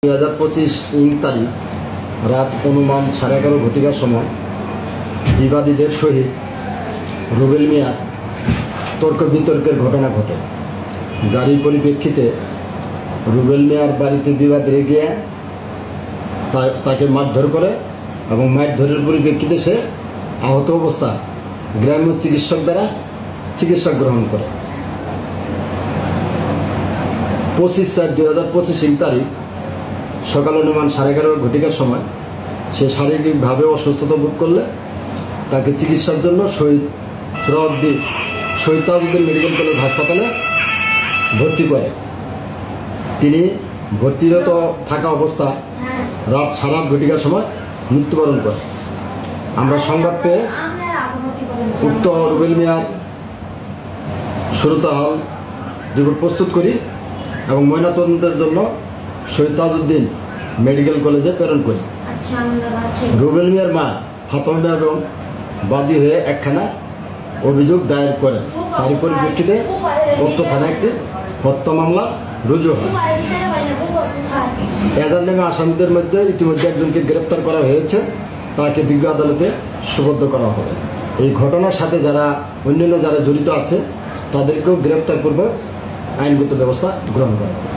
2025 তারিখ রাত অনুমান 11:30 ঘটিকার সময় বিবাদীদের সহিত রুবেল মিয়ার তর্ক বিতর্কের ঘটনা ঘটে, যারই পরিপ্রেক্ষিতে রুবেল মিয়ার বাড়িতে বিবাদীরা গিয়ে তাকে মারধর করে এবং মারধরের পরিপ্রেক্ষিতে সে আহত অবস্থা গ্রাম্য চিকিৎসক দ্বারা চিকিৎসা গ্রহণ করে। 25/4/2025 তারিখ সকাল অনুমান 11:30 ঘটিকার সময় সে শারীরিকভাবে অসুস্থতা বোধ করলে তাকে চিকিৎসার জন্য শহীদ তাজউদ্দিন মেডিকেল কলেজ হাসপাতালে ভর্তি করে। তিনি ভর্তিরত থাকা অবস্থা রাত 8:30 ঘটিকার সময় মৃত্যুবরণ করে। আমরা সংবাদ পেয়ে উক্ত রুবেল মিয়ার সুরতহাল রিপোর্ট প্রস্তুত করি এবং ময়নাতদন্তের জন্য শহীদ তাজউদ্দিন মেডিকেল কলেজে প্রেরণ করি। রুবেল মিয়ার মা ফাতেমা বেগম বাদী হয়ে একখানা অভিযোগ দায়ের করেন। তারই পরিপ্রেক্ষিতে উক্ত থানায় একটি হত্যা মামলা রুজু হয়। এদের নামে আসামিদের মধ্যে ইতিমধ্যে একজনকে গ্রেপ্তার করা হয়েছে, তাকে বিজ্ঞ আদালতে সুপর্দ করা হবে। এই ঘটনার সাথে অন্যান্য যারা জড়িত আছে তাদেরকেও গ্রেপ্তার করবে, আইনগত ব্যবস্থা গ্রহণ করা হবে।